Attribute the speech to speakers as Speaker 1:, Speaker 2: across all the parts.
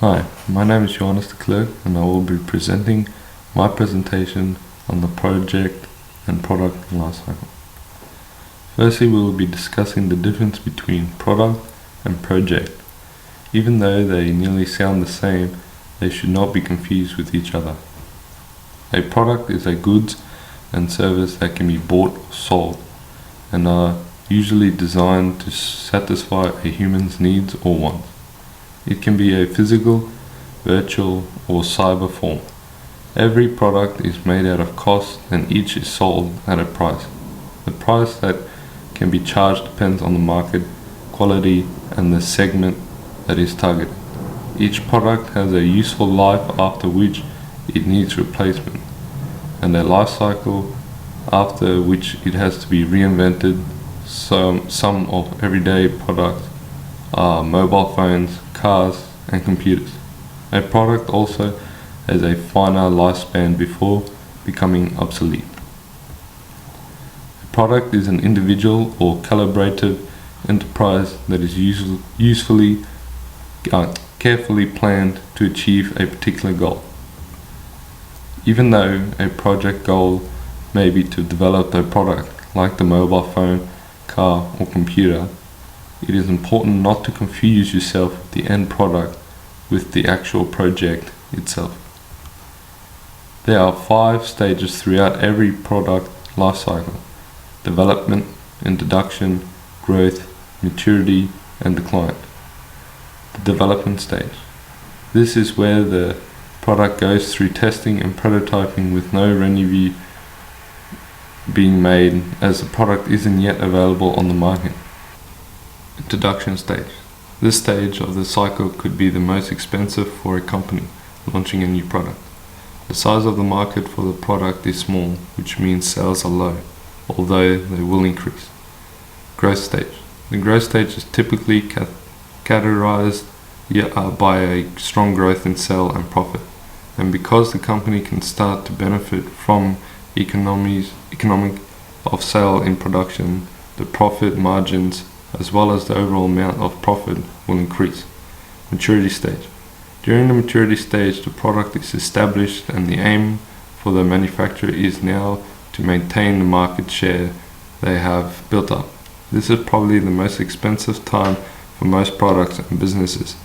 Speaker 1: Hi, my name is Johannes De Klerk and I will be presenting my presentation on the project and product lifecycle. Firstly, we will be discussing the difference between product and project. Even though they nearly sound the same, they should not be confused with each other. A product is a goods and service that can be bought or sold and are usually designed to satisfy a human's needs or wants. It can be a physical, virtual, or cyber form. Every product is made out of cost and each is sold at a price. The price that can be charged depends on the market, quality, and the segment that is targeted. Each product has a useful life after which it needs replacement, and a life cycle after which it has to be reinvented. Some of everyday products are mobile phones, cars, and computers. A product also has a finite lifespan before becoming obsolete. A product is an individual or collaborative enterprise that is carefully planned to achieve a particular goal. Even though a project goal may be to develop a product like the mobile phone, car, or computer, it is important not to confuse yourself with the end product with the actual project itself. There are 5 stages throughout every product lifecycle: development, introduction, growth, maturity, and decline. The development stage. This is where the product goes through testing and prototyping with no review being made, as the product isn't yet available on the market. Introduction stage. This stage of the cycle could be the most expensive for a company launching a new product. The size of the market for the product is small, which means sales are low, although they will increase. Growth stage. The growth stage is typically categorized by a strong growth in sale and profit, and because the company can start to benefit from economic of sale in production, the profit margins as well as the overall amount of profit will increase. Maturity stage. During the maturity stage, the product is established and the aim for the manufacturer is now to maintain the market share they have built up. This is probably the most expensive time for most products, and businesses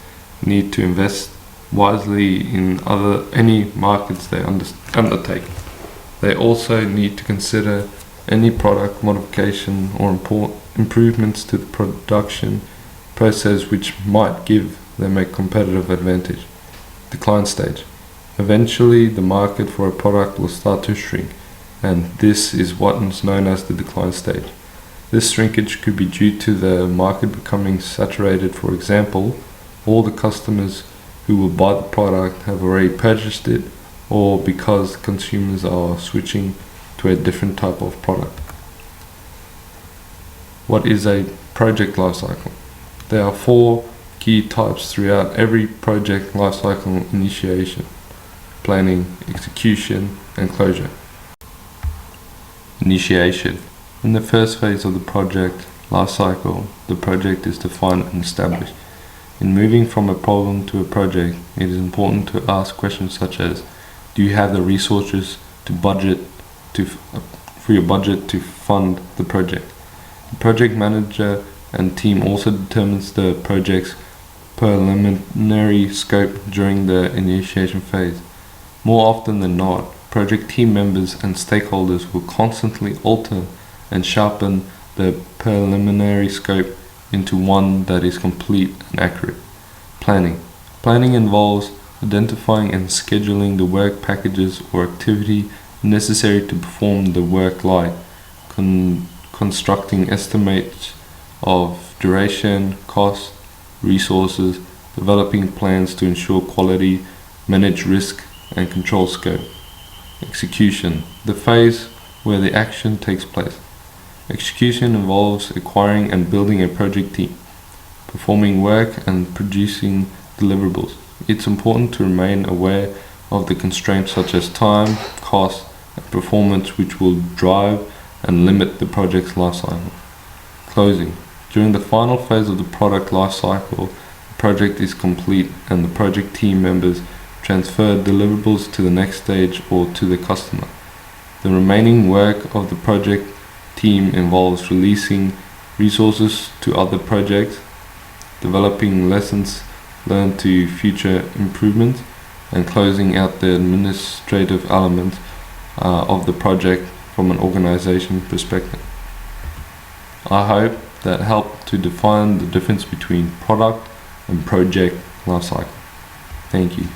Speaker 1: need to invest wisely in any markets they undertake. They also need to consider any product modification or improvements to the production process which might give them a competitive advantage. Decline stage. Eventually the market for a product will start to shrink, and this is what is known as the decline stage. This shrinkage could be due to the market becoming saturated. For example, all the customers who will buy the product have already purchased it, or because consumers are switching to a different type of product. What is a project lifecycle? There are 4 key types throughout every project lifecycle: initiation, planning, execution, and closure. Initiation. In the first phase of the project lifecycle, the project is defined and established. In moving from a problem to a project, it is important to ask questions such as: do you have the resources for your budget to fund the project? The project manager and team also determines the project's preliminary scope during the initiation phase. More often than not, project team members and stakeholders will constantly alter and sharpen the preliminary scope into one that is complete and accurate. Planning. Planning involves identifying and scheduling the work packages or activity necessary to perform the work, like constructing estimates of duration, cost, resources, developing plans to ensure quality, manage risk, and control scope. Execution. The phase where the action takes place. Execution involves acquiring and building a project team, performing work, and producing deliverables. It's important to remain aware of the constraints such as time, cost, and performance, which will drive and limit the project's lifecycle. Closing. During the final phase of the product lifecycle, the project is complete and the project team members transfer deliverables to the next stage or to the customer. The remaining work of the project team involves releasing resources to other projects, developing lessons learned to future improvements, and closing out the administrative elements of the project from an organization perspective. I hope that helped to define the difference between product and project lifecycle. Thank you.